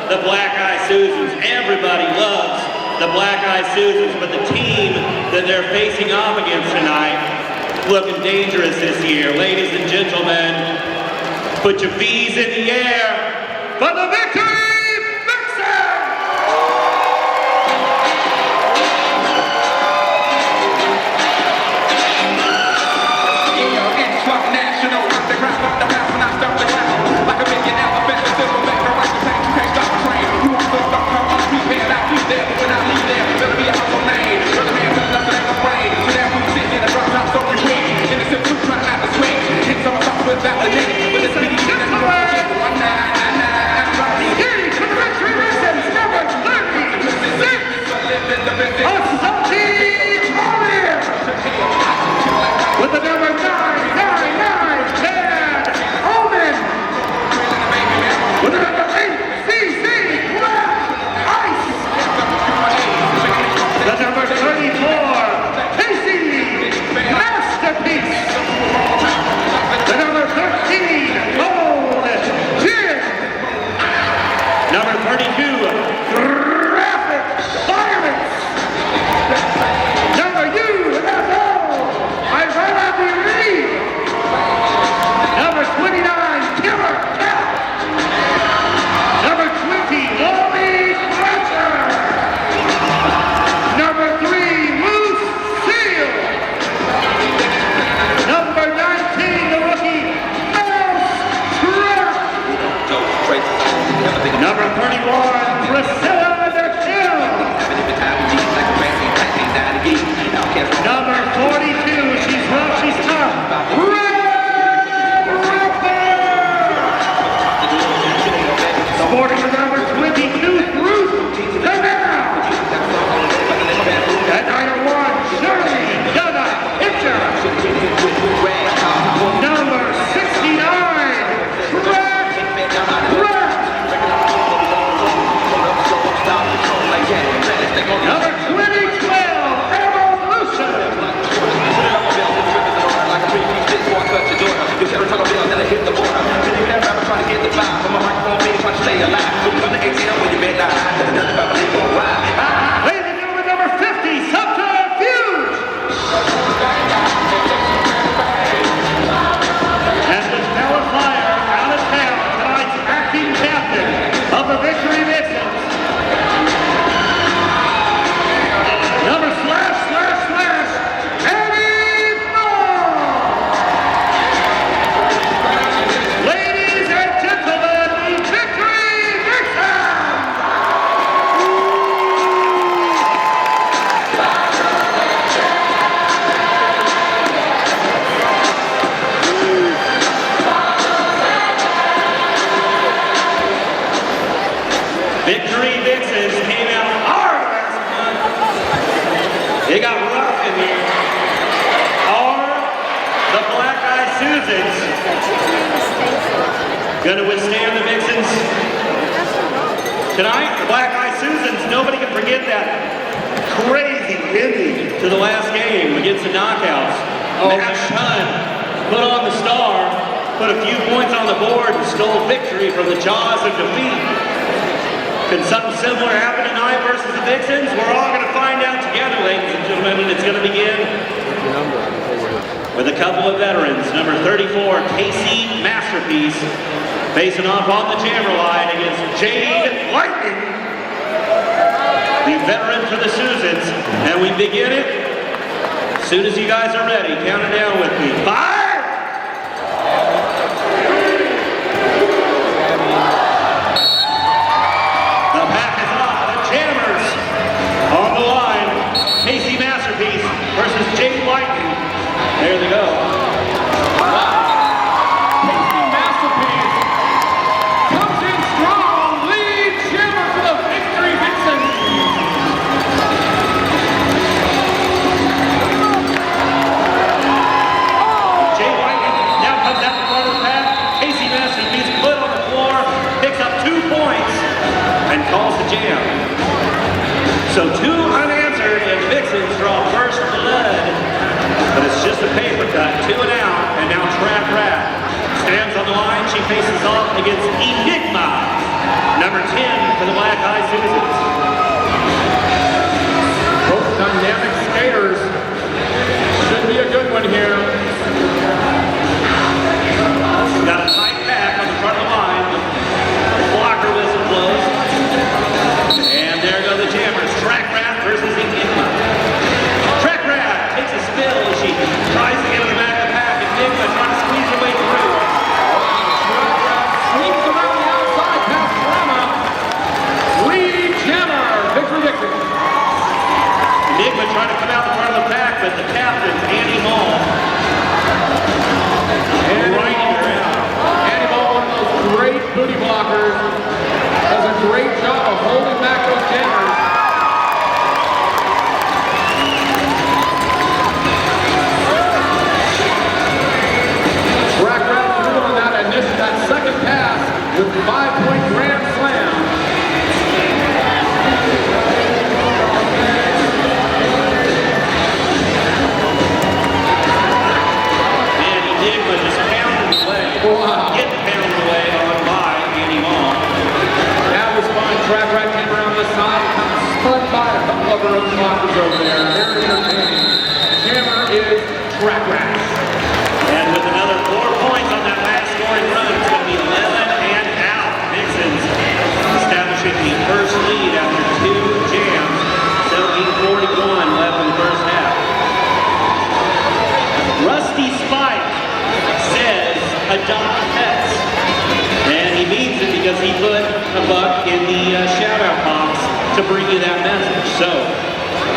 The Black-Eyed Susans. Everybody loves the Black-Eyed Susans, but the team that they're facing off against tonight looking dangerous this year. Ladies and gentlemen, put your V's in the air for the victory! Victory Vixens came out hard last month. They got rough in here. Are the Black-Eyed Susans going to withstand the Vixens tonight? The Black-Eyed Susans, nobody can forget that crazy ending to the last game against the Knockouts. Matt Shunn put on the star, put a few points on the board, and stole victory from the jaws of defeat. Can something similar happen tonight versus the Vixens? We're all going to find out together, ladies and gentlemen, and it's going to begin with a couple of veterans. Number 34, Casey Masterpiece, facing off on the camera line against Jade Lightning, the veteran for the Susans. And we begin it as soon as you guys are ready. Count it down with me. 5! Casey Masterpiece versus Jade Lightning. There they go. Casey Masterpiece comes in strong, lead jammer for the Victory Vixens. Jade Jam. So 2 unanswered, and the Vixens draw first blood. But it's just a paper cut, 2 and out, and now Trap Rat stands on the line. She faces off against Enigma, number 10 for the Black Eye Susans. Both dynamic skaters. Should be a good one here. Got a tight back on the front of the line. The blocker whistle blows. And there go the Jammers. Track Rat versus Enigma. Track Rat takes a spill as she tries to get to the back of the pack. Enigma trying to squeeze her way through. Track Rat sneaks around the outside past Drama. Lead Jammer, Victory Vixens. Enigma trying to come out the front of the pack, but the captain, Annie Mall, riding her out. Annie Ball, one of those great booty blockers, does a great job of holding back those jammers. Track Rat through on that second pass with 5-point grand slam. And Enigma just pounded away. Wow. Getting pounded away on by Annie Mall. That was fun. Track Rat came around this side, kind of spun by a couple of her own blockers over there. Very entertaining. Jammer is Track Rat. And with another 4 points on that last scoring run, it's going to be 11 and out. Vixens establishing the first lead after 2 jams. 17:41 left in the first half. Rusty Spike says adopt pets. And he means it because he put a buck in the shout-out box to bring you that message. So,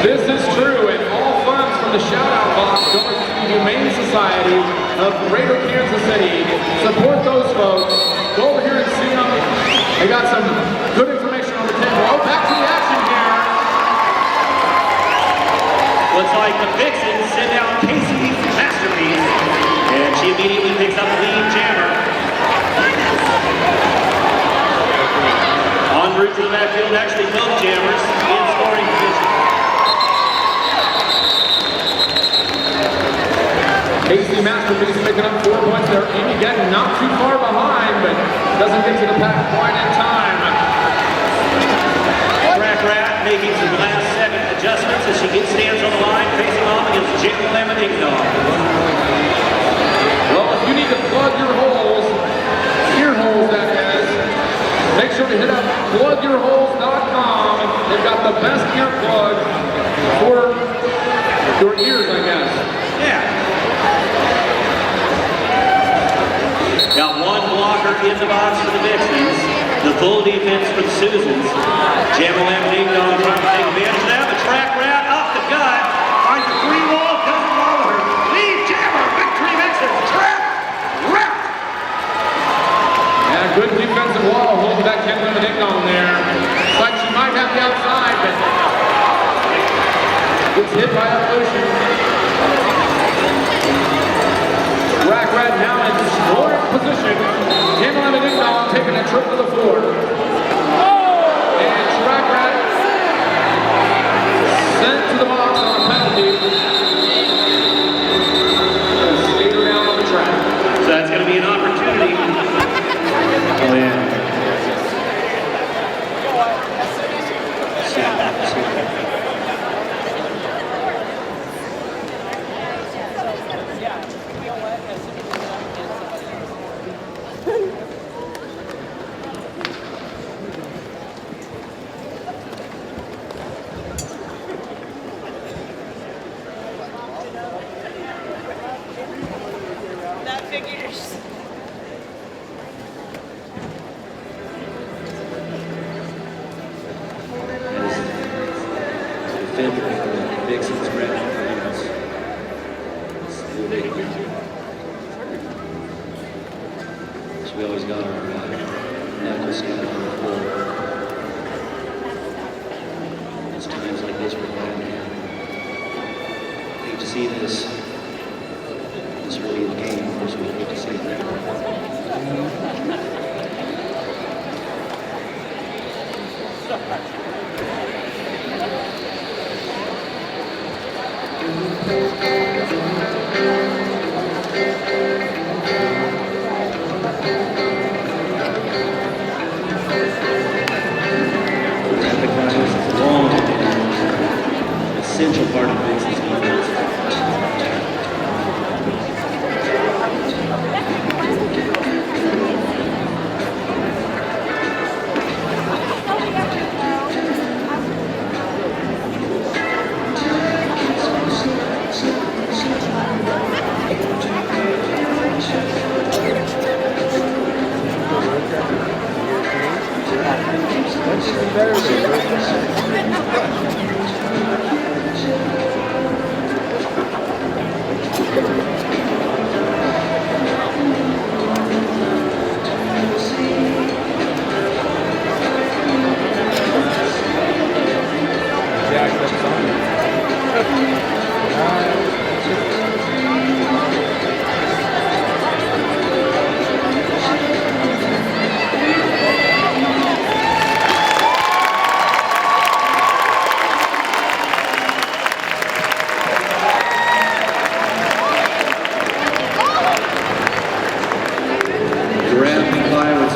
This is true, and all funds from the shout-out box go to the Humane Society of Greater Kansas City. Support those folks. Go over here and see them. They got some good information on the table. Oh, back to the action here. looks like the Vixens send out Casey's Masterpiece, and she immediately picks up the lead jammer. En route to the backfield, actually both jammers in scoring position. Casey Masterpiece picking up 4 points there. Amy getting not too far behind, but doesn't get to the pack quite in time. Track Rat making some last-second adjustments as she stands on the line, facing off against Jim Lemon Ding Dong. Well, if you need to plug your holes, ear holes that is, make sure to hit up plugyourholes.com. They've got the best ear plugs for your ears, I guess. Yeah. Got one blocker in the box for the Vixens. The full defense for the Susans. Jammer Lemon Ding Dong trying to take advantage of that, but Track Rat off the gut. Finds the free wall, doesn't bother her. Lead Jammer, victory Vixens, Track Rat! Yeah, good defensive wall holding back Ken Lemon Ding Dong there. Looks like she might have the outside, but gets hit by Evolution. Track Rat now in scoring position. Ken Lemon Ding Dong taking a trip to the floor. And Track Rat sent to the box on a penalty. Skater down on the track. So that's going to be an opportunity. Oh, yeah. That figures. Defender for the Vixens, Brandon Williams. So we always got our knuckles down on the floor. It's times like this we're glad to have. Hate to see this early in the game. Of course, we hate to see it there. Graphic violence is long an essential part of Vixens defense.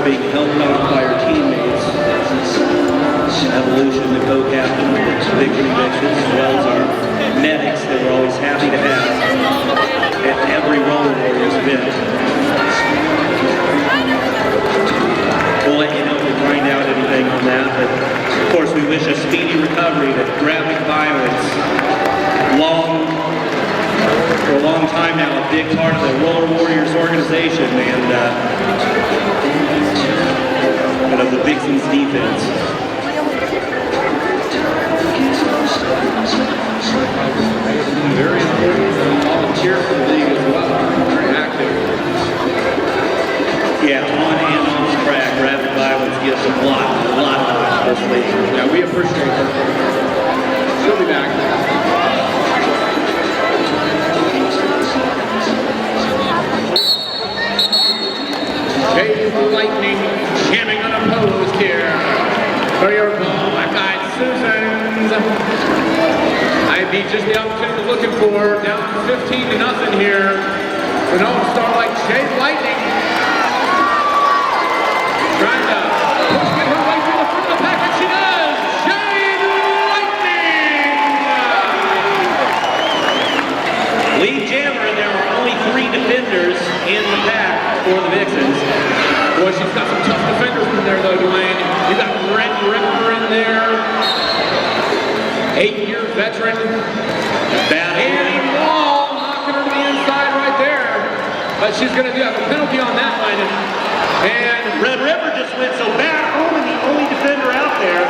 Being helped out by our teammates. Evolution, the co-captain of the Victory Vixens, as well as our medics that we're always happy to have at every Roller Warriors event. We'll let you know if we find out anything on that, but of course we wish a speedy recovery to graphic violence. For a long time now, a big part of the Roller Warriors organization, and of the Vixens defense. Very important volunteer for the league as well. Very active. Yeah, on and off the track, graphic violence gives a lot of this league. Yeah, we appreciate her. She'll be back. Lightning jamming unopposed here for your ball. Black-eyed Susans. IB just the opportunity we're looking for. Down 15-0 here. For an all-star like Jay Lightning. Trying to get her way through the front of the pack, and she does. Jay Lightning. Lead jammer, and there are only 3 defenders in the pack for the Vixens. Boy, she's got some tough defenders in there, though, Dwayne. You got Red Ripper in there. 8-year veteran. Annie Wall knocking her to the inside right there. But she's going to have a penalty on that one. And Red Ripper just went so bad. Owen, the only defender out there.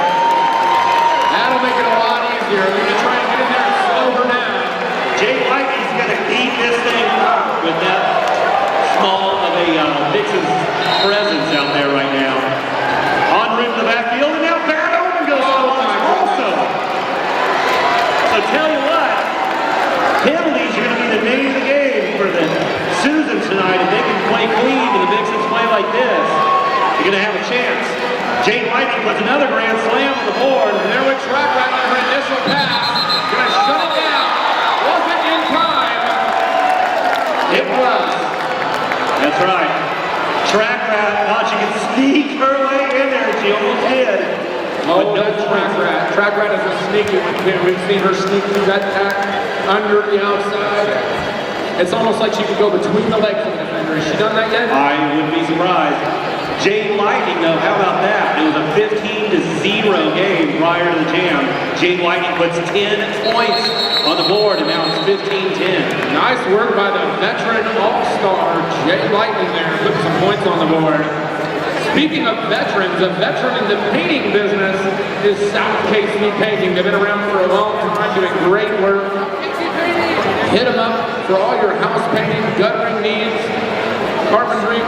That'll make it a lot easier. We're going to try and get in there and slow her down. Jay Lightning's going to eat this thing up with that small of a Vixens presence out there right now. En route to the backfield, and now Bad Omen goes also. So tell you what, penalties are going to be the name of the game for the Susans tonight. If they can play clean and the Vixens play like this, you're going to have a chance. Jay Lightning puts another grand slam on the board. And there went Track right on her initial pass. Going to shut it down. Wasn't in time. It was. That's right. Track Rat thought she could sneak her way in there, and she almost did. Oh, that's Track Rat. Track Rat is a sneaky one. We've seen her sneak through that pack under the outside. It's almost like she could go between the legs of the defender. Has she done that yet? I wouldn't be surprised. Jay Lightning, though, how about that? It was a 15-0 game prior to the jam. Jay Lightning puts 10 points on the board, and now it's 15-10. Nice work by the veteran all-star Jay Lightning there, putting some points on the board. Speaking of veterans, a veteran in the painting business is South KC Painting. They've been around for a long time, doing great work. Hit them up for all your house painting, guttering needs, carpentry.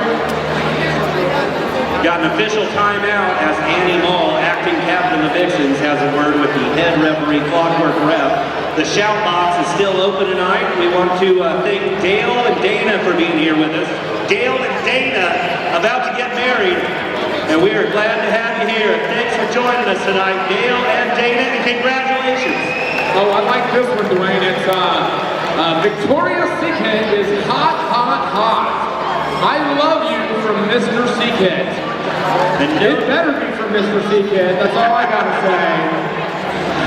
Got an official timeout as Annie Mall, acting captain of the Vixens, has a word with the head referee, Clockwork Ref. The shout box is still open tonight. We want to thank Dale and Dana for being here with us. Dale and Dana, about to get married. And we are glad to have you here. Thanks for joining us tonight, Dale and Dana, and congratulations. Oh, I like this one, Dwayne. It's Victoria's Secret is hot, hot, hot. I love you from Mr. Secret. It better be from Mr. Secret. That's all I gotta say.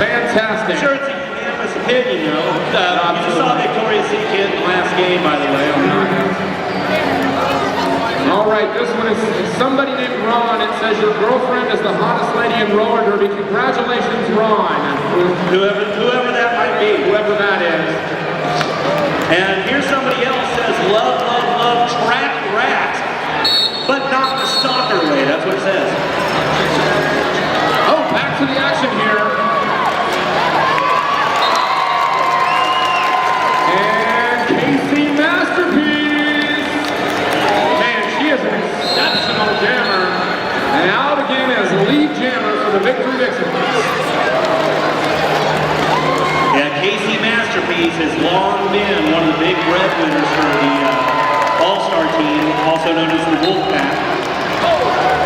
Fantastic. I'm sure it's a unanimous opinion, though. You just saw Victoria's Secret in the last game, by the way. All right, this one is somebody named Ron. It says your girlfriend is the hottest lady in roller derby. Congratulations, Ron. Whoever that might be. Whoever that is. And here's somebody else says, love, love, love, track rat. But not the stalker way, that's what it says. Oh, back to the action here. And Casey Masterpiece. Man, she is an exceptional jammer. And out again as lead jammer for the Victory Vixens. Yeah, Casey Masterpiece has long been one of the big breadwinners for the All-Star team, also known as the Wolfpack.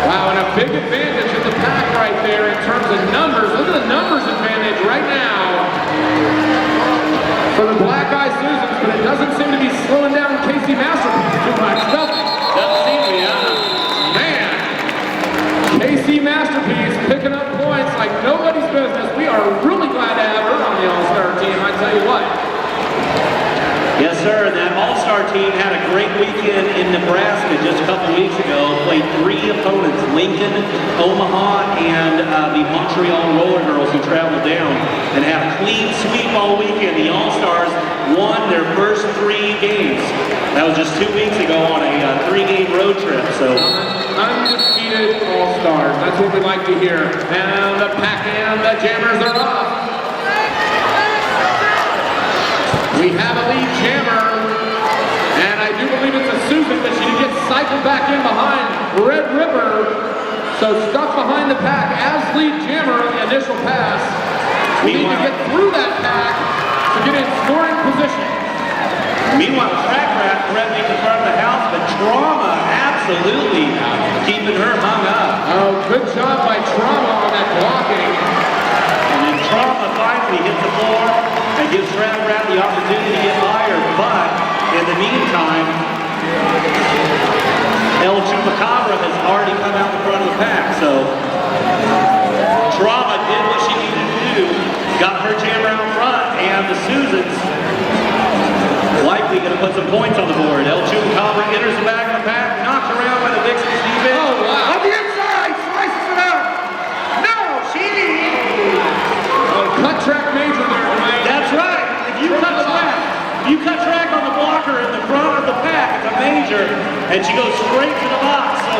Wow, and a big advantage in the pack right there in terms of numbers. Look at the numbers advantage right now for the Black Eye Susans, but it doesn't seem to be slowing down Casey Masterpiece too much, does it? Doesn't seem to be, Man, Casey Masterpiece picking up points like nobody's business. We are really glad to have her on the All-Star team, I tell you what. Yes, sir. And that All-Star team had a great weekend in Nebraska just a couple weeks ago. Played 3 opponents, Lincoln, Omaha, and the Montreal Roller Girls who traveled down and had a clean sweep all weekend. The All-Stars won their first 3 games. That was just 2 weeks ago on a 3-game road trip. So undefeated All-Stars. That's what we like to hear. And the pack and the jammers are off. We have a lead jammer, and I do believe it's a Susan, but she gets cycled back in behind Red Ripper. So stuck behind the pack as lead jammer on the initial pass. We need to get through that pack to get in scoring position. meanwhile, Track Rat threatening in front of the house, but Trauma absolutely keeping her hung up. Oh, good job by Trauma on that blocking. And then Trauma finally hits the floor and gives Track Rat the opportunity to get higher, but in the meantime, El Chupacabra has already come out in front of the pack, so Trauma did what she needed to do, got her jammer out front, and the Susans likely going to put some points on the board. El Chupacabra enters the back of the pack, knocked around by the Vixens defense. Oh, wow. On the inside, slices it up. No, she cut track major there, Dwayne. That's right. If you cut track on the blocker in the front of the pack, it's a major, and she goes straight to the box. So,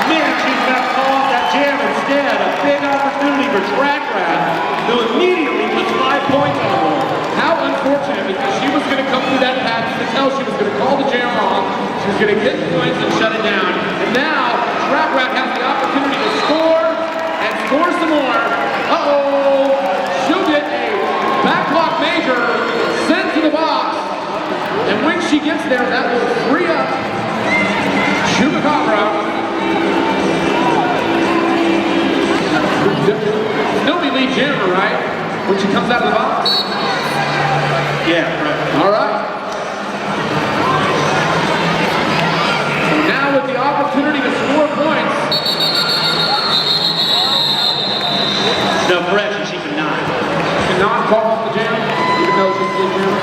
man, she's got to call off that jam instead. A big opportunity for Track Rat, who immediately puts 5 points on the board. How unfortunate, because she was going to come through that pack. You could tell she was going to call the jam off. She was going to get points and shut it down. And now, Track Rat has the opportunity to score and score some more. Uh-oh. She'll get a back block major sent to the box. And when she gets there, that will free up Chupacabra. Still be lead jammer, right? When she comes out of the box? Yeah, right. All right. So now with the opportunity to score points. No, correction, she cannot. Cannot call off the jam, even though she's lead jammer.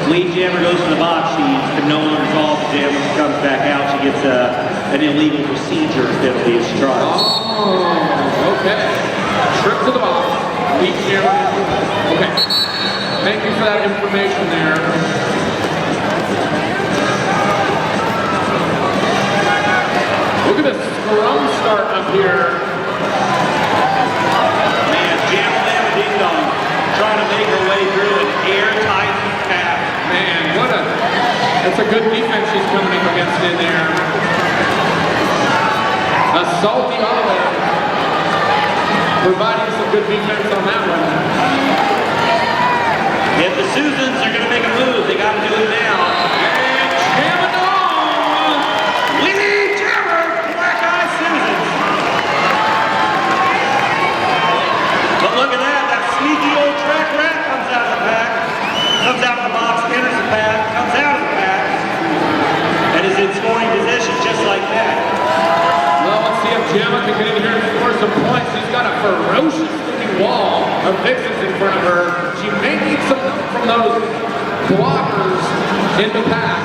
Lead jammer goes to the box. She can no longer call the jam. When she comes back out, she gets an illegal procedure penalty as charged. Oh, okay. Trip to the box. Lead jammer. Okay. Thank you for that information there. Look at the scrum start up here. Man, Jam Lamb Ding Dong trying to make her way through an airtight pack. Man, that's a good defense she's coming up against in there. Salty Olive providing some good defense on that one. If the Susans are going to make a move, they got to do it now. And Chaminade! We need Jammer, Black Eye Susans. But look at that, that sneaky old track rat comes out of the pack. Comes out of the box, enters the pack, comes out of the pack, and is in scoring position just like that. Well, let's see if Gemma can get in here and score some points. She's got a ferocious looking wall of Vixens in front of her. She may need some help from those blockers in the pack.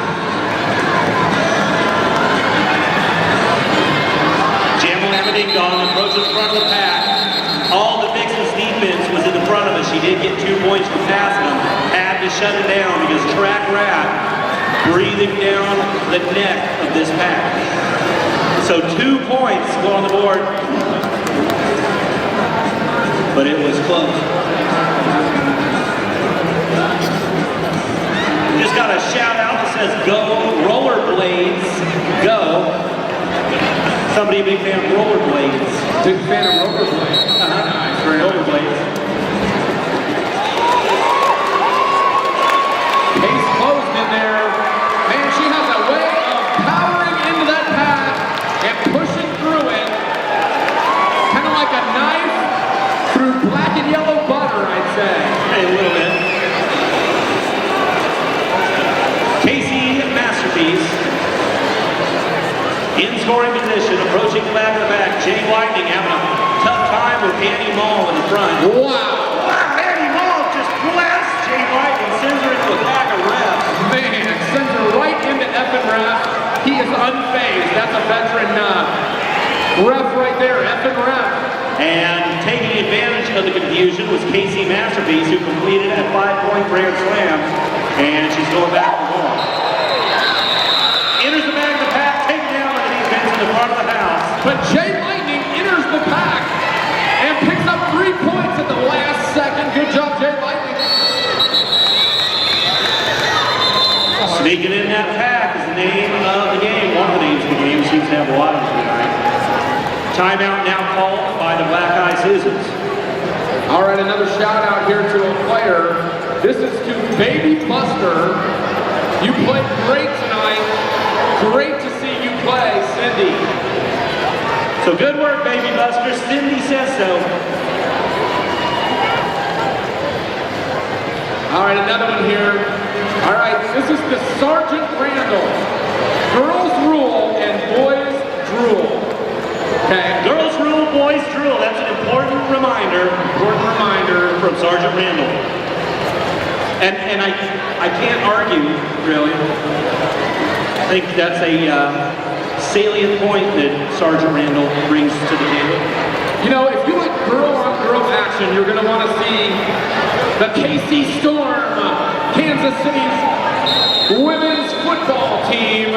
Gemma everything gone, approaches the front of the pack. All the Vixens defense was in the front of us. She did get 2 points for passing them. Had to shut it down because Track Rat breathing down the neck of this pack. So 2 points go on the board. But it was close. Just got a shout out that says go rollerblades, go. Somebody a big fan of rollerblades. Big fan of rollerblades. Nice, very rollerblades. Case closed in there. Man, she has a way of powering into that pack and pushing through it. Kind of like a knife through black and yellow butter, I'd say. Hey, a little bit. Casey Masterpiece. In scoring position, approaching the back of the back. Jay Whiting having a tough time with Annie Mall in the front. Wow. Wow, Annie Mall just blasts Jay Whiting, sends her into a pack of refs. Man, sends her right into effing ref. He is unfazed. That's a veteran ref right there, effing ref. And taking advantage of the confusion was Casey Masterpiece, who completed a 5-point grand slam. And she's going back for more. Enters the back of the pack, taken down by the defense in the front of the house. But Jay Lightning enters the pack and picks up 3 points at the last second. Good job, Jay Lightning. Sneaking in that pack is the name of the game. One of the names of the game seems to have a lot of them tonight. Timeout now called by the Black Eye Susans. All right, another shout out here to a player. This is to Baby Buster. You played great tonight. Great to see you play, Cindy. So good work, Baby Buster. Cindy says so. All right, another one here. All right, this is the Sergeant Randall. Girls rule and boys drool. Okay. Girls rule, boys drool. That's an important reminder. Important reminder from Sergeant Randall. And I can't argue, really. I think that's a salient point that Sergeant Randall brings to the table. You know, if you like girl-on-girl action, you're going to want to see the KC Storm, Kansas City's women's football team.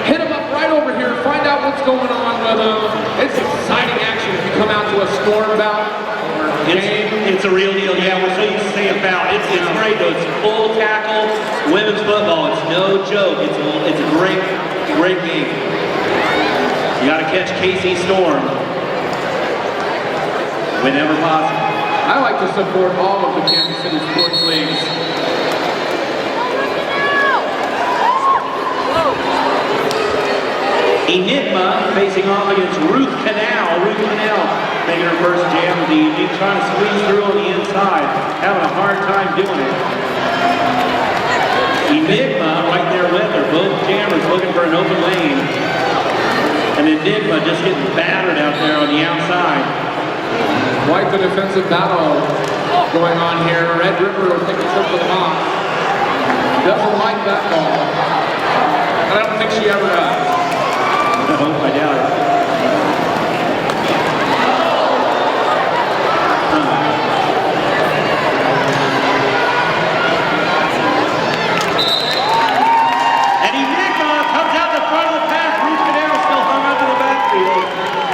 Hit them up right over here. Find out what's going on with them. It's exciting action if you come out to a Storm bout or game. It's a real deal. Yeah, we're so used to saying about. It's great though. It's full tackle women's football. It's no joke. It's a great game. You got to catch KC Storm whenever possible. I like to support all of the Kansas City sports leagues. Enigma facing off against Ruth Canal. Ruth Canal making her first jam of the evening, trying to squeeze through on the inside, having a hard time doing it. Enigma right there with her, both jammers looking for an open lane. And Enigma just getting battered out there on the outside. Quite the defensive battle going on here. Red River will take a trip to the box. Doesn't like that ball. I don't think she ever does. No, I doubt it. And Enigma comes out the front of the pack. Ruth Canal still hung onto the backfield.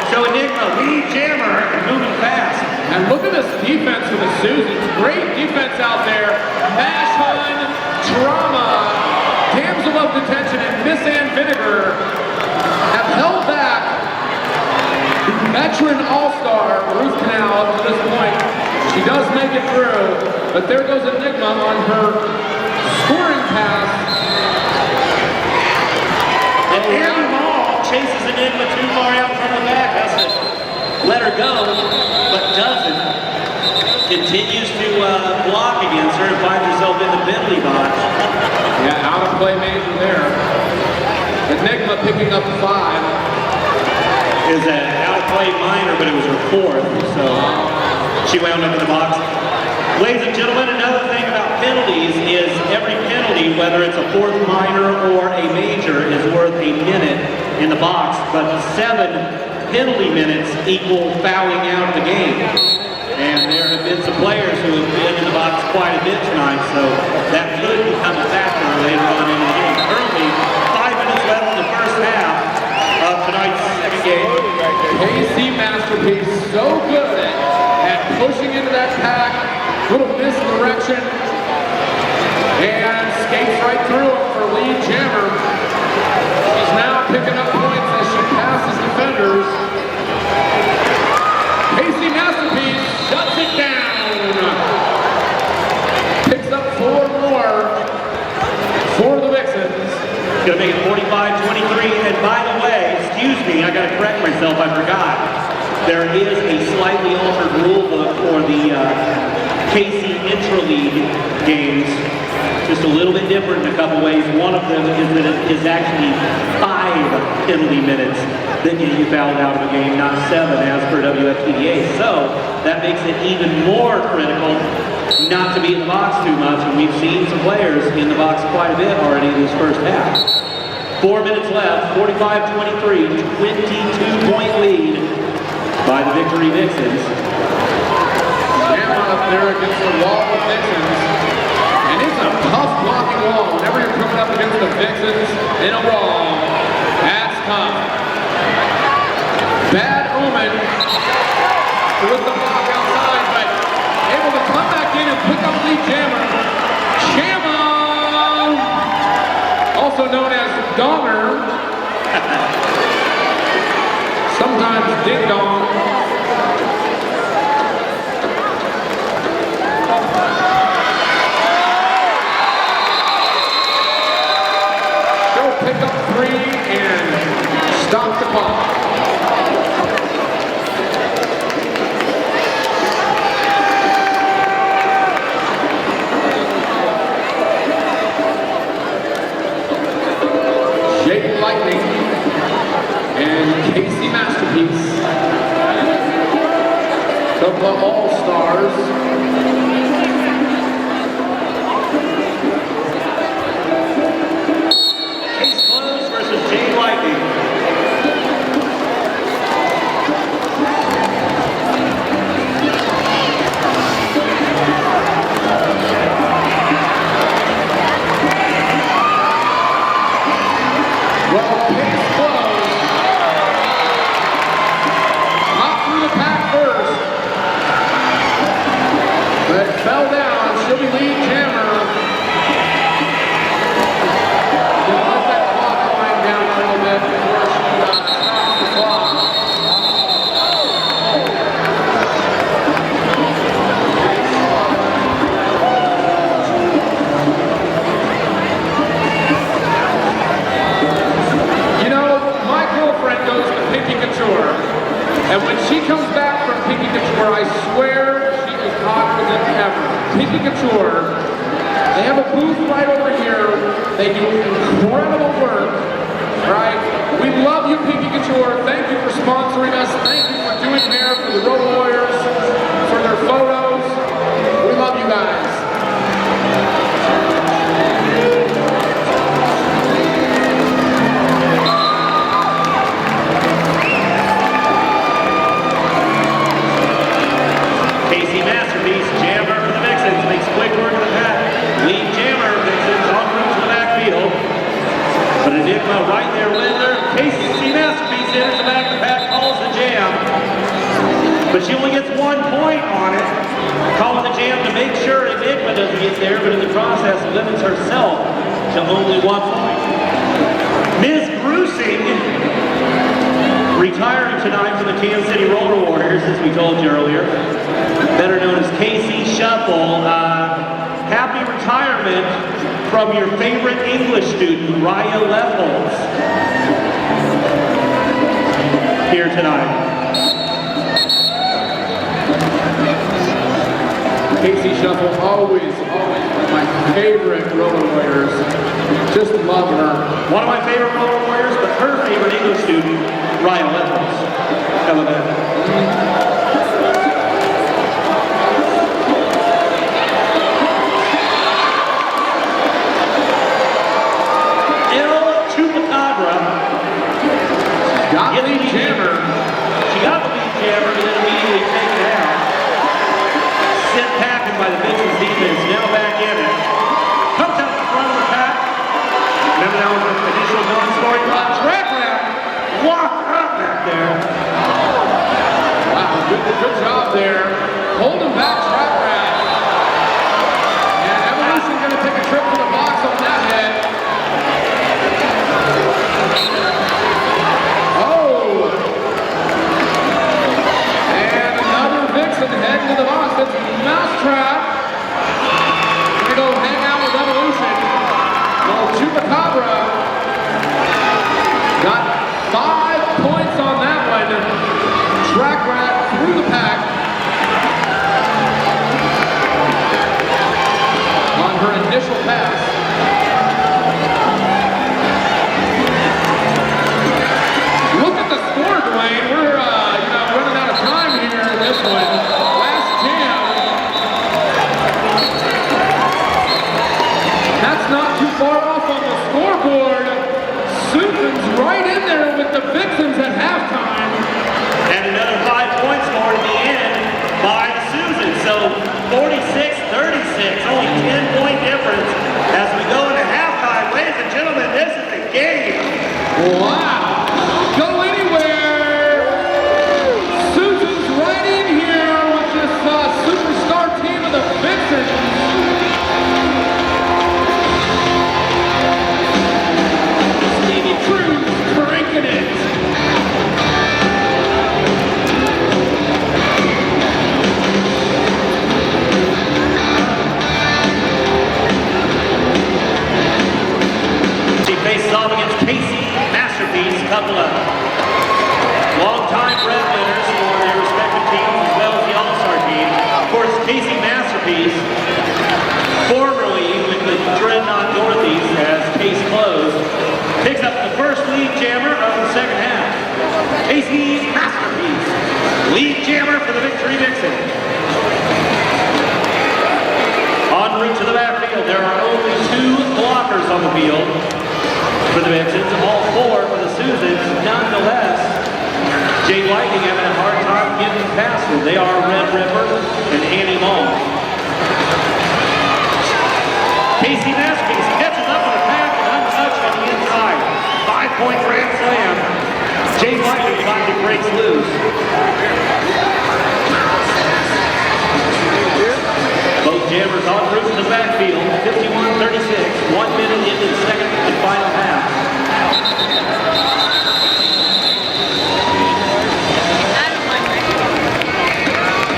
So Enigma, lead jammer, and moving fast. And look at this defense for the Susans. Great defense out there. Mash Hun, Drama, Damsel of Detention, and Miss Ann Vinegar have held back freshman all-star, Ruth Canal, up to this point. She does make it through, but there goes Enigma on her scoring pass. And Aaron Hall chases Enigma too far out from the back, has to let her go, but doesn't. Continues to block against her and finds herself in the penalty box. Yeah, out of play major there. Enigma picking up 5. Is an out-of-play minor, but it was her 4th, so she wound up in the box. Ladies and gentlemen, another thing about penalties is every penalty, whether it's a 4th minor or a major, is worth a minute in the box, but 7 penalty minutes equal fouling out of the game. And there have been some players who have been in the box quite a bit tonight, so that could become a factor later on in the game. Currently, 5 minutes left in the first half of tonight's second game. KC Masterpiece so good at pushing into that pack, little misdirection, and skates right through him for lead jammer. She's now picking up points as she passes defenders. KC Masterpiece shuts it down. Picks up 4 more for the Vixens. Gonna make it 45-23, and by the way, excuse me, I gotta correct myself, I forgot. There is a slightly altered rule book for the KC Intra-League games. Just a little bit different in a couple ways. One of them is that it is actually 5 penalty minutes that get you fouled out of a game, not 7 as per WFTDA. So that makes it even more critical not to be in the box too much, and we've seen some players in the box quite a bit already in this first half. 4 minutes left, 45-23, 22-point lead by the Victory Vixens. Jammer up there against the wall of Vixens. And it's a tough blocking wall. Whenever you're coming up against the Vixens in a wall, that's tough. Bad omen with the block outside, but able to come back in and pick up lead jammer. Jammer, also known as Donger, sometimes Ding Dong. Pick up 3 and stop the clock. Jake Lightning and KC Masterpiece. Couple of all-stars. Fell down, she'll be lead jammer. Just let that clock wind down a little bit before she stops the clock. You know, my girlfriend goes to Pinky Couture, and when she comes back from Pinky Couture, I swear she is hotter than ever. Pinky Couture, they have a booth right over here. They do incredible work, right? We love you, Pinky Couture. Thank you for sponsoring us. Thank you for doing hair for the Road Warriors, for their photos. We love you guys. KC Masterpiece, jammer for the Vixens, makes quick work of the pack. Lead jammer, Vixens en route to the backfield. But Enigma right there with her. KC Masterpiece enters the back of the pack, calls the jam. But she only gets 1 point on it. Calling the jam to make sure Enigma doesn't get there, but in the process limits herself to only 1 point. Ms. Brucing Retiring tonight from the Kansas City Roller Warriors, as we told you earlier, better known as Casey Shuffle. Happy retirement from your favorite English student, Raya Lefholtz, here tonight. Casey Shuffle, always one of my favorite roller warriors. Just love her. One of my favorite roller warriors, but her favorite English student, Raya Lefholtz. How about that? Got the lead jammer. She got the lead jammer and then immediately taken out. Sent packing by the Vixens defense, now back in it. Comes out the front of the pack. Remember that was the initial non-story track wrap. Walked up back there. Wow, good job there. Holding back track wrap. And Evolution gonna take a trip to the box on that head. Heading to the box, that's Mousetrap. Gonna go hang out with Evolution. Well, Chupacabra got 5 points on that one. Track Rat through the pack. On her initial pass. Look at the score, Dwayne. We're running out of time here in this one. That's not too far off on the scoreboard. Susan's right in there with the Vixens at halftime. And another 5 points scored at the end by Susan. So 46-36, only 10-point difference as we go into halftime. Ladies and gentlemen, this is the game. Wow. Go anywhere. Susan's right in here with this superstar team of the Vixens. Cranking it. She faces off against Casey Masterpiece, a couple of long-time breadwinners for their respective teams as well as the All-Star team. Of course, Casey Masterpiece, formerly with the Dreadnought Northeast as case closed, picks up the first lead jammer of the second half. Casey Masterpiece, lead jammer for the Victory Vixens. En route to the backfield, there are only 2 blockers on the field for the Vixens, all 4 for the Susans. Nonetheless, Jay Lightning having a hard time getting past them. They are Red Ripper and Annie Long. Casey Masterpiece catches up with the pack and untouched on the inside. 5-point grand slam. Jay Lightning finally breaks loose. Both jammers en route to the backfield. 51-36. 1 minute into the second and final half.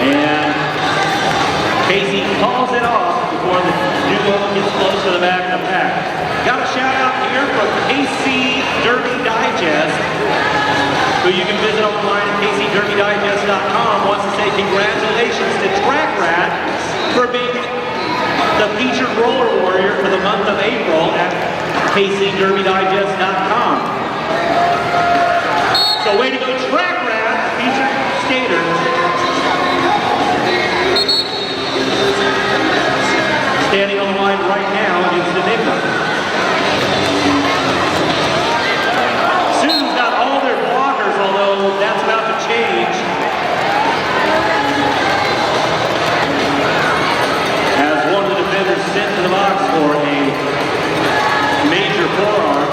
And Casey calls it off before the duo gets close to the back of the pack. Got a shout out here from KC Derby Digest, who you can visit online at kcderbydigest.com. Wants to say congratulations to Track Rat for being the featured roller warrior for the month of April at kcderbydigest.com. So way to go, Track Rat, featured skater. Standing on the line right now is the Enigma. Susan's got all their blockers, although that's about to change. As one of the defenders sent to the box for a major forearm.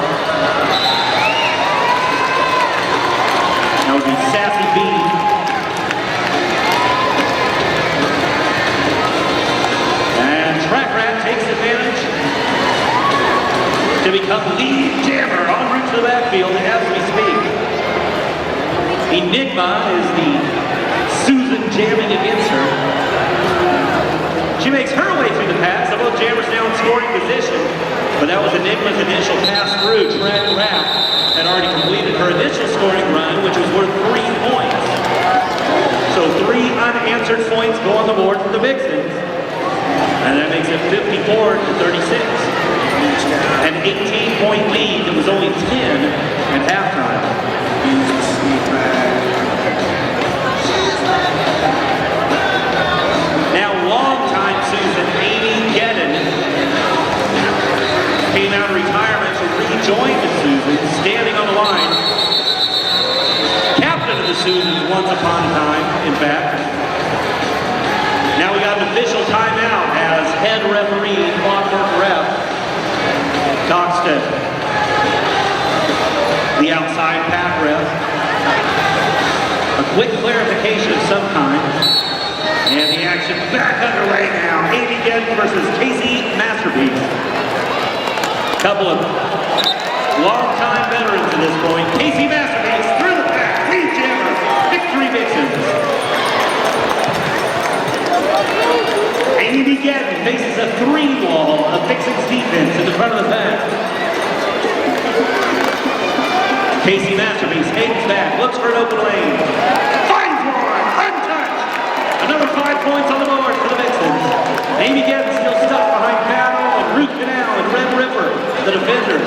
Enigma is the Susan jamming against her. She makes her way through the pass. So both jammers now in scoring position. But that was Enigma's initial pass through. Track Rapp had already completed her initial scoring run, which was worth 3 points. So 3 unanswered points go on the board for the Vixens. And that makes it 54 to 36. An 18-point lead that was only 10 at halftime. Now, longtime Susan, Amy Gedden, came out of retirement to rejoin the Susans, standing on the line. Captain of the Susans once upon a time, in fact. Now we got an official timeout as head referee, clockwork ref, talks to the outside pack ref. A quick clarification of some kind. And the action back underway now. Amy Gedden versus Casey Masterpiece. Couple of long-time veterans at this point. Casey Masterpiece through the pack. Lead jammer. Victory Vixens. Amy Gedden faces a 3-wall of Vixens defense in the front of the pack. Casey Masterpiece aims back, looks for an open lane. Finds one, untouched. Another 5 points on the board for the Vixens. Amy Gedden still stuck behind Battle and Root Canal and Red River, the defenders.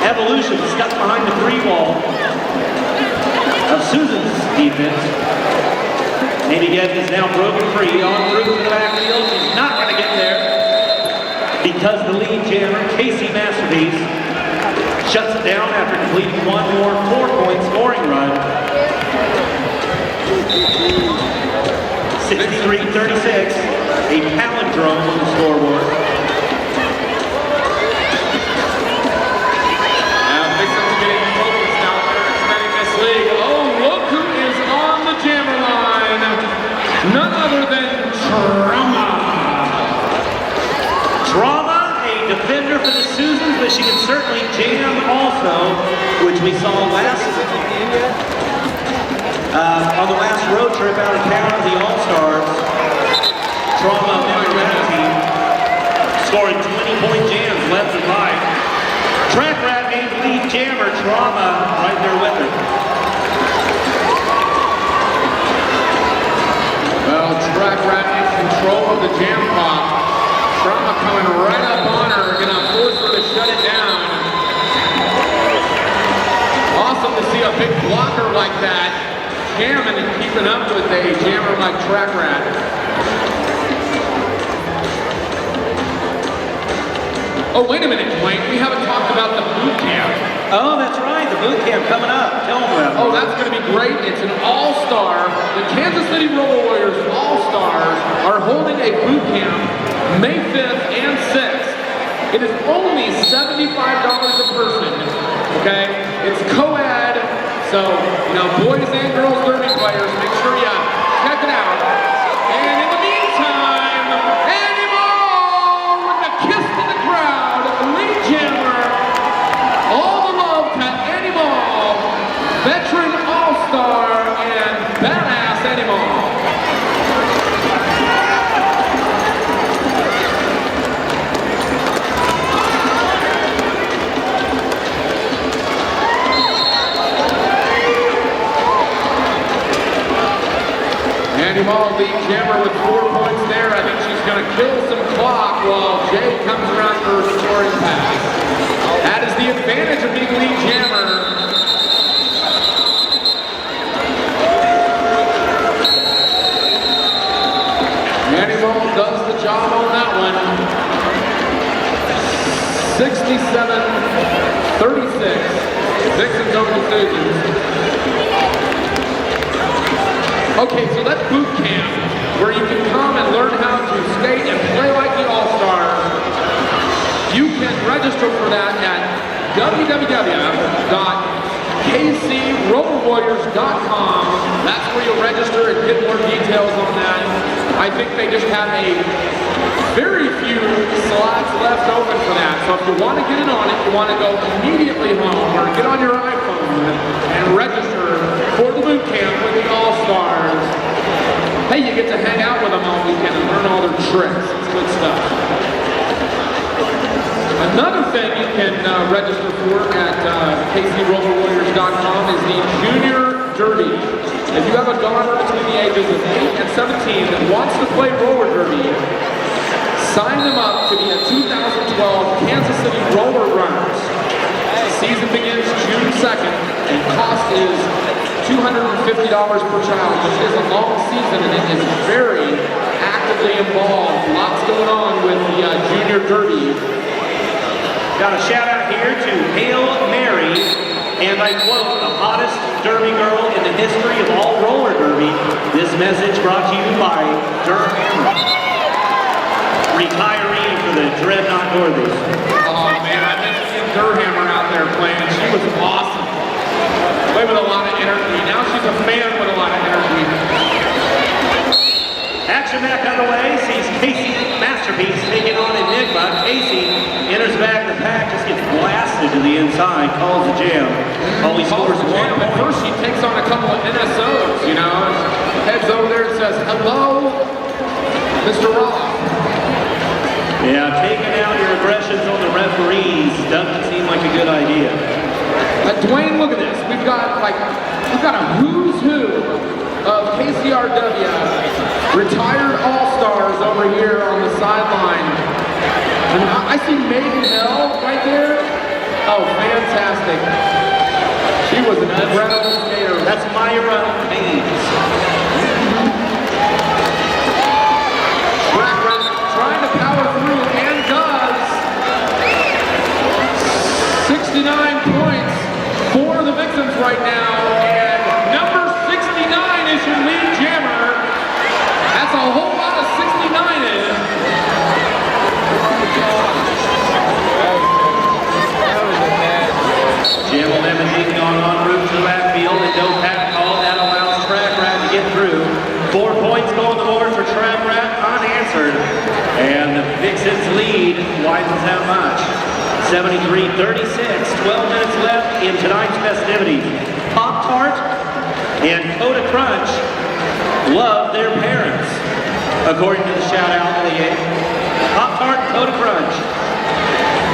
Evolution stuck behind the 3-wall of Susan's defense. Amy Gedden is now broken free on through to the backfield. She's not going to get there because the lead jammer, Casey Masterpiece, shuts it down after completing one more 4-point scoring run. 63-36, a palindrome on the scoreboard. Now Vixens getting focused out there, expanding this league. Oh, look who is on the jammer line. None other than Trauma. Trauma, a defender for the Susans, but she can certainly jam also, which we saw on the last road trip out of town of the All-Stars. Trauma member of the team, scoring 20-point jams left and right. Track Rat named lead jammer, Trauma, right there with her. Well, Track Rat in control of the jam pop. Trauma coming right up on her, gonna force her to shut it down. Awesome to see a big blocker like that, jamming and keeping up with a jammer like Track Rat. Oh, wait a minute, Dwayne, we haven't talked about the boot camp. Oh, that's right, the boot camp coming up. Tell them about it. Oh, that's going to be great. It's an all-star. The Kansas City Roller Warriors All-Stars are holding a boot camp May 5th and 6th. It is only $75 a person, okay? It's co-ed, so, boys and girls derby players, make sure you check it out. And in the meantime, Andy Ball with the kiss to the crowd, lead jammer. All the love to Andy Ball, veteran all-star and badass Andy Ball. Andy Ball, lead jammer with 4 points there. I think she's going to kill some clock while Jay comes around for her scoring pass. That is the advantage of being lead jammer. Andy Ball does the job on that one. 67-36. Vixens over the Susans. Okay, so that's boot camp, where you can come and learn how to skate and play like the All-Stars. You can register for that at www.kcrollerwarriors.com. That's where you'll register and get more details on that. I think they just have a very few slots left open for that. So if you want to get in on it, you want to go immediately home or get on your iPhone and register for the boot camp with the All-Stars. Hey, you get to hang out with them all weekend and learn all their tricks. It's good stuff. Another thing you can register for at KCRollerWarriors.com is the Junior Derby. If you have a daughter between the ages of 8 and 17 that wants to play roller derby, sign them up to be a 2012 Kansas City Roller Runners. The season begins June 2nd and cost is $250 per child, which is a long season and it is very actively involved. Lots going on with the Junior Derby. Got a shout out here to Hail Mary, and I quote, the hottest derby girl in the history of all roller derby. This message brought to you by Durham, retiree for the Dreadnought Northies. Oh man, I miss seeing Durhammer out there playing. She was awesome. Played with a lot of energy. Now she's a fan with a lot of energy. Action back underway, sees Casey Masterpiece taking on Enigma. Casey enters back, the pack just gets blasted to the inside, calls the jam. Oh, he scores 1 point. At first she takes on a couple of NSOs, you know, heads over there and says, hello, Mr. Roth. Yeah, taking out your aggressions on the referees doesn't seem like a good idea. Dwayne, look at this. We've got a who's who of KCRW retired All-Stars over here on the sideline. And I see Megan Hill right there. Oh, fantastic. She was an incredible skater. That's Myra Haynes. Trying to power through and does. 69 points for the Vixens right now. And number 69 is your lead jammer. That's a whole lot of 69 in. Jim Lemonade going en route to the backfield and no pack call. That allows Track Rat to get through. 4 points go on the board for Track Rat, unanswered. And the Vixens lead widens out much. 73-36, 12 minutes left in tonight's festivities. Pop-Tart and Coda Crunch love their parents, according to the shout-out of the game. Pop-Tart and Coda Crunch.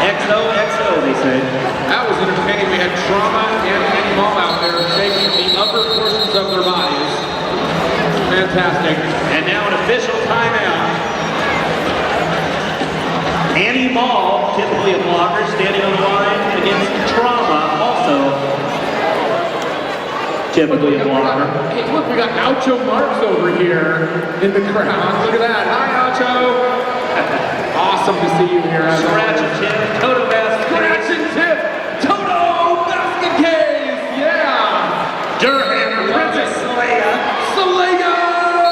XOXO, they say. That was entertaining. We had Trauma and Annie Mall out there shaking the upper portions of their bodies. Fantastic. And now an official timeout. Annie Mall, typically a blocker, standing on the line against Trauma, also typically a blocker. Hey, look, we got Oucho Marks over here in the crowd. Look at that. Hi, Oucho. Awesome to see you here. Scratch and tip, Toto basket. Scratch and tip, Toto basket case. Yeah. Durham, Princess Saleha.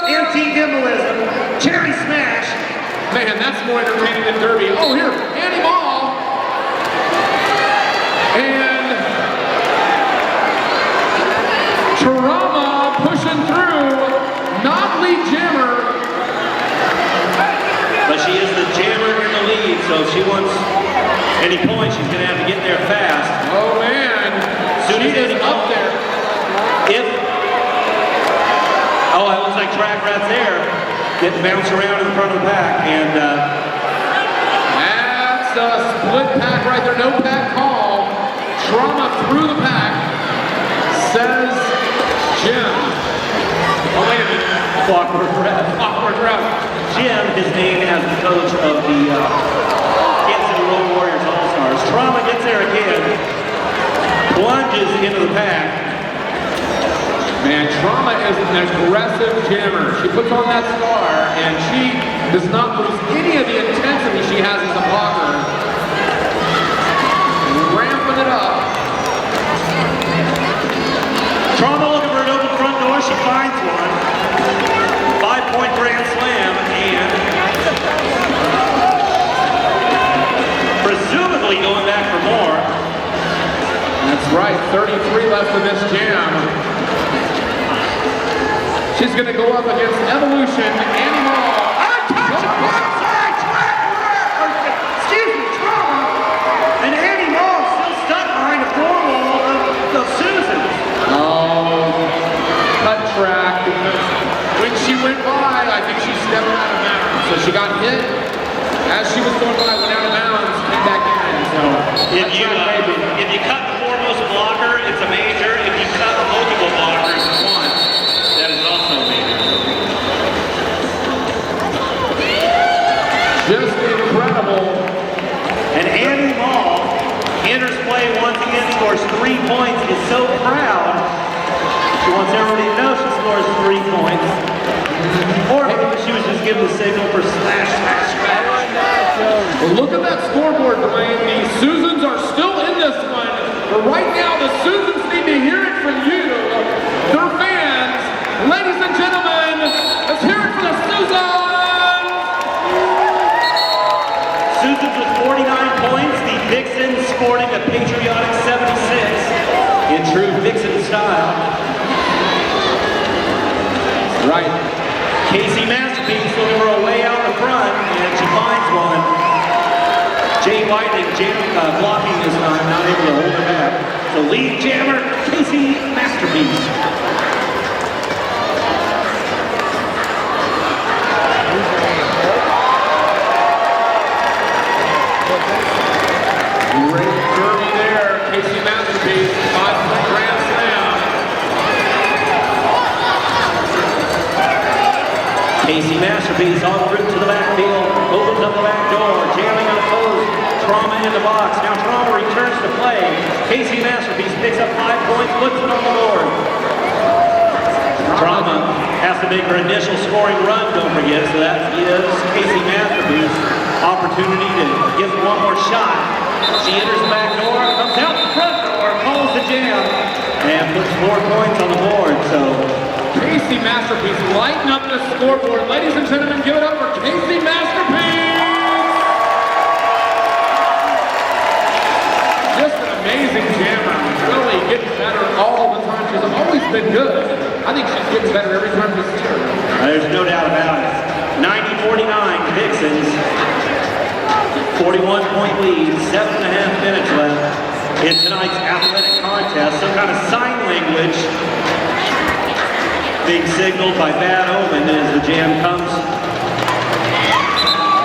Anti-Dimalism, Cherry Smash. Man, that's more entertaining than Derby. Oh, here, Annie Mall. And Trauma pushing through, not lead jammer. But she is the jammer in the lead, so if she wants any points, she's going to have to get there fast. Oh, man. Soon She as is Annie up Mall- there. Oh, it looks like Track Rat's there. Getting bounced around in the front of the pack, and That's a split pack right there. No pack call. Trauma through the pack, says Jim. oh wait a minute, awkward route. Jim is named as the coach of the Kansas City Road Warriors All-Stars. Trauma gets there again, plunges into the pack. Man, Trauma is an aggressive jammer. She puts on that star, and she does not lose any of the intensity she has as a blocker. Ramping it up. Trauma looking for an open front door. She finds one. 5-point grand slam, and presumably going back for more. That's right, 33 left in this jam. She's going to go up against Evolution, Annie Mall. Untouchable! Outside Track! Excuse me, Trauma! And Annie Mall still stuck behind the floor wall of Susan. Oh, She got hit as she was going by, went out of bounds, came back in. So if you cut the foremost blocker, it's a major. If you cut multiple blockers once, that is also a major. Just incredible. And Annie Mall enters play once again, scores 3 points, is so proud. She wants everybody to know she scores 3 points. Or maybe she was just giving the signal for smash, smash, smash. Well, look at that scoreboard, Dwayne. The Susans are still in this one. But right now, the Susans need to hear it from you, their fans. Ladies and gentlemen, let's hear it for the Susans! Susans with 49 points. The Vixens sporting a patriotic 76 in true Vixen style. Right. Casey Masterpiece looking for a way out the front, and she finds one. Jay Whiting blocking this time, not able to hold her back. So lead jammer, Casey Masterpiece. Great derby there, Casey Masterpiece, 5-point grand slam. Casey Masterpiece en route to the backfield, opens up the back door, jamming on the post, Trauma in the box. Now Trauma returns to play. Casey Masterpiece picks up 5 points, puts it on the board. Trauma has to make her initial scoring run, don't forget, so that gives Casey Masterpiece opportunity to give one more shot. She enters the back door, comes out the front door, calls the jam, and puts 4 points on the board. So Casey Masterpiece lighting up the scoreboard. Ladies and gentlemen, give it up for Casey Masterpiece! Just an amazing jammer. Really getting better all the time. She's always been good. I think she's getting better every time we see her. There's no doubt about it. 90-49 Vixens. 41-point lead, 7.5 minutes left in tonight's athletic contest. Some kind of sign language being signaled by Bad Omen as the jam comes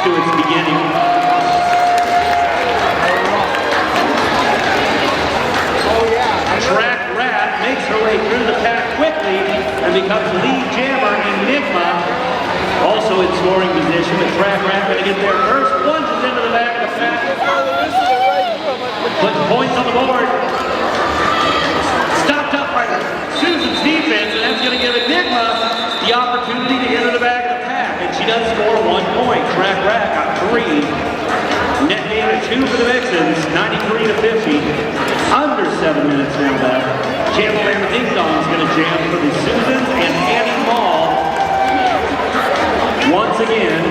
to its beginning. Track Rat makes her way through the pack quickly and becomes lead jammer Enigma. Also in scoring position, but Track Rat going to get there first. Plunges into the back of the pack. Puts points on the board. Stopped up by Susan's defense, and that's going to give Enigma the opportunity to enter the back of the pack. And she does score 1 point. Track Rat got 3. Net gain of 2 for the Vixens, 93-50. Under 7 minutes now left. Jambalama Ding Dong is going to jam for the Susans and Annie Mall once again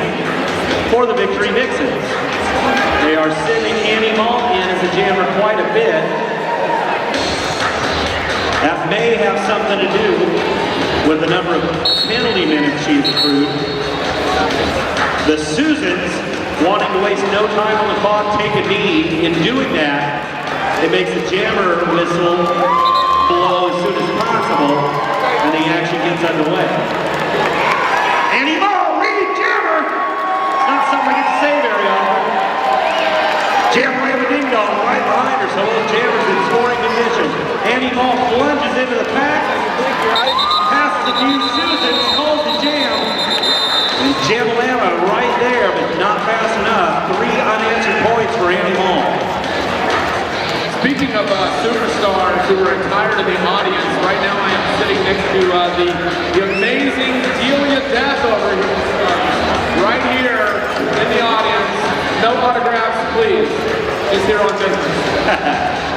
for the Victory Vixens. They are sending Annie Mall in as a jammer quite a bit. That may have something to do with the number of penalty minutes she's accrued. The Susans wanting to waste no time on the clock, take a knee. In doing that, it makes the jammer whistle blow as soon as possible, and the action gets underway. Annie Mall, lead jammer! Not something I get to say very often. Jambalama Ding Dong right behind her, so those jammers in scoring condition. Annie Mall plunges into the pack, passes a few Susans, calls the jam. And Jambalama right there, but not fast enough. 3 unanswered points for Annie Mall. Speaking of superstars who are retired in the audience, right now I am sitting next to the amazing Delia Dassover right here in the audience. No autographs, please. Just here on business.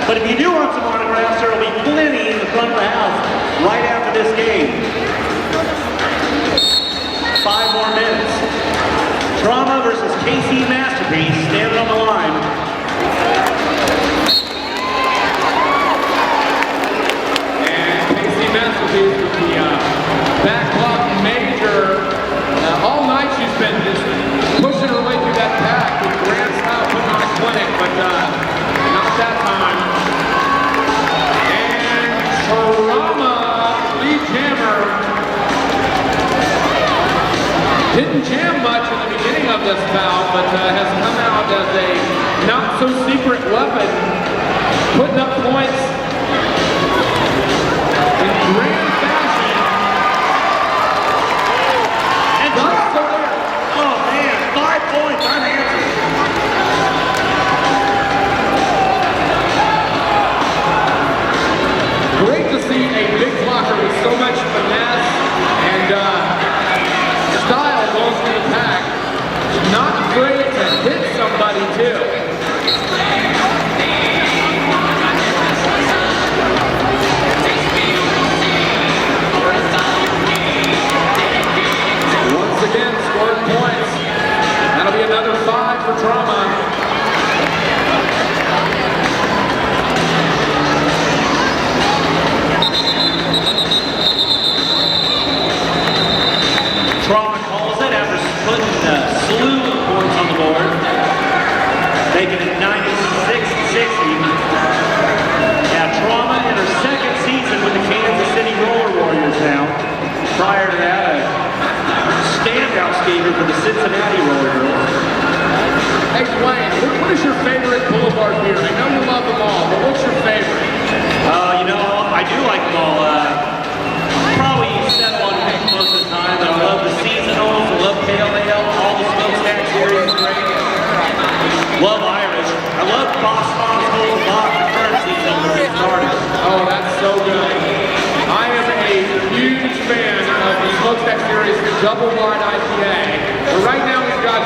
But if you do want some autographs, there will be plenty in the front of the house right after this game. 5 more minutes. Trauma versus Casey Masterpiece standing on the line. Masterpiece with the back block major. All night she's been just pushing her way through that pack with grand style, putting on a clinic, but not that time. And Trauma, lead jammer, didn't jam much in the beginning of this bout, but has come out as a not-so-secret weapon, putting up points in grand fashion. And oh man, 5 points unanswered. Great to see a big blocker with so much finesse and style going through the pack. Not afraid to hit somebody too. Once again, scoring points. That'll be another 5 for Trauma. Trauma calls it after putting a slew of points on the board, making it 96-60. Yeah, Trauma in her second season with the Kansas City Roller Warriors now. Prior to that, a standout skater for the Cincinnati Roller Girls. Hey Dwayne, what is your favorite Boulevard beer? I know you love them all, but what's your favorite? You know, I do like them all. Probably settle on pick most of the time, but I love the seasonals, I love pale ale, all the smokestack series is great. Love Irish. I love Boston's whole box of current season when it started. Oh, that's so good. I am a huge fan of the smokestack series double wide IPA. But right now we've got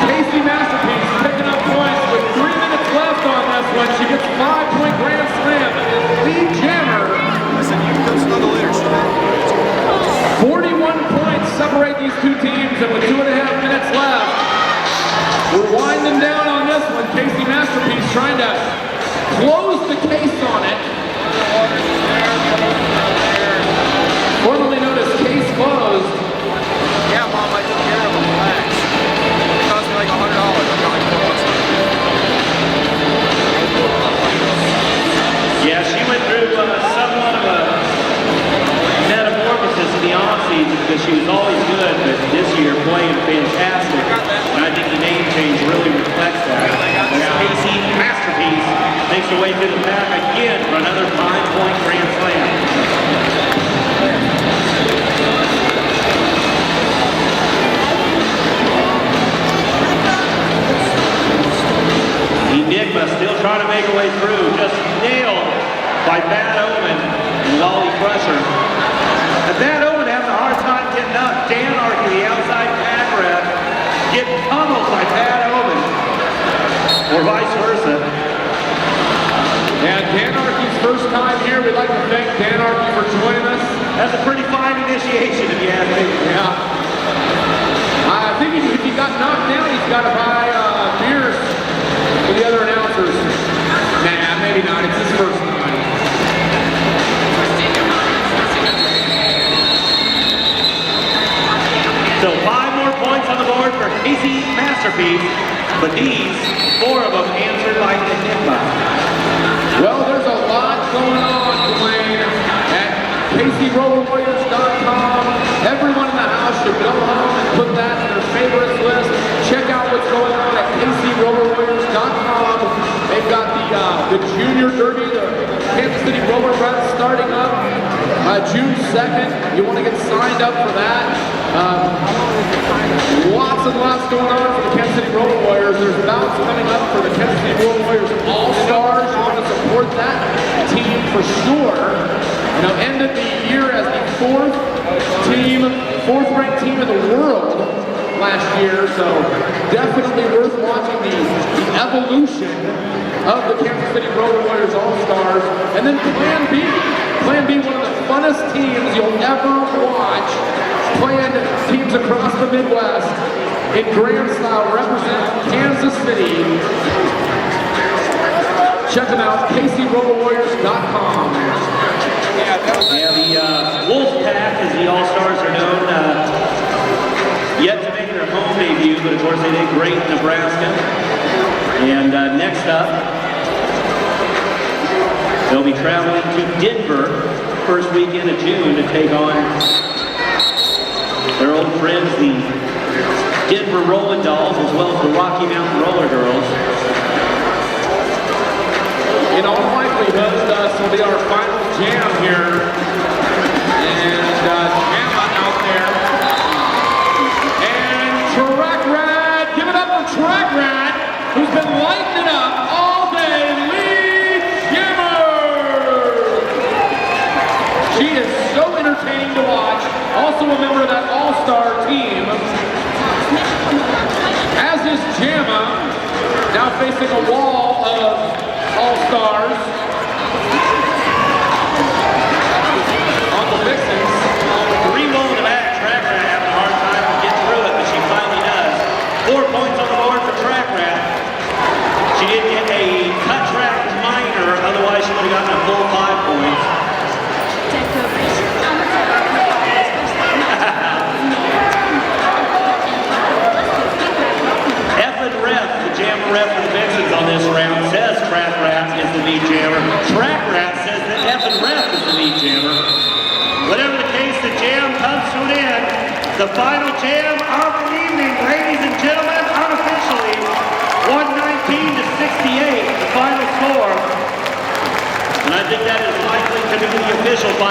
Casey Masterpiece picking up points with 3 minutes left on this one. She gets 5-point grand slam. Lead jammer. 41 points separate these two teams, and with 2.5 minutes left, we're winding down on this one. Casey Masterpiece trying to close the case on it. Formerly known as Case Closed. Yeah, Mom, I took care of them. Relax. It cost me like $100. I got like $4 on it. Yeah, she went through somewhat of a metamorphosis in the off-season because she was always good, but this year playing fantastic. And I think the name change really reflects that. Casey Masterpiece makes her way through the pack again for another 5-point grand slam. Enigma still trying to make her way through, just nailed by Bad Omen and Lolly Crusher. And Bad Omen having a hard time getting up. Dan Arky, the outside pad rep, getting pummeled by Bad Omen, or vice versa. And Dan Arky's first time here. We'd like to thank Dan Arky for joining us. That's a pretty fine initiation, if you ask me. Yeah. I think if he got knocked down, he's got to buy beers for the other announcers. Nah, maybe not. It's his first time. So 5 more points on the board for Casey Masterpiece, but these 4 of them answered by Enigma. Well, there's a lot going on, Dwayne, at CaseyRollerWarriors.com. Everyone in the house should go home and put that in their favorites list. Check out what's going on at CaseyRollerWarriors.com. They've got the Junior Derby, the Kansas City Roller Run starting up June 2nd. You want to get signed up for that. Lots and lots going on for the Kansas City Roller Warriors. There's bouts coming up for the Kansas City Roller Warriors All-Stars. You want to support that team for sure. You know, ended the year as the 4th-ranked team in the world last year, so definitely worth watching the evolution of the Kansas City Roller Warriors All-Stars. And then Plan B. Plan B, one of the funnest teams you'll ever watch. Playing teams across the Midwest in grand style represent Kansas City. Check them out, CaseyRollerWarriors.com. Yeah, the Wolf Pack, as the All-Stars are known, yet to make their home debut, but of course they did great in Nebraska. And next up, they'll be traveling to Denver first weekend of June to take on their old friends, the Denver Rolling Dolls, as well as the Rocky Mountain Roller Girls. In all likelihood, this will be our final jam here. And Emma out there. And Track Rat, give it up for Track Rat, who's been lighting it up all day. Lead jammer! She is so entertaining to watch. Also a member of that all-star team. As is Jamma, now facing a wall of all-stars on the Vixens. Three rolling the back, Track Rat having a hard time to get through it, but she finally does. 4 points on the board for Track Rat. She did get a cut track minor, otherwise she would have gotten a full 5 points. Ref for the Vixens on this round says Track Rat is the lead jammer. Track Rat says that effing ref is the lead jammer. Whatever the case, the jam comes to an end. The final jam of the evening, ladies and gentlemen, unofficially 119 to 68, the final score. And I think that is likely to be the official final.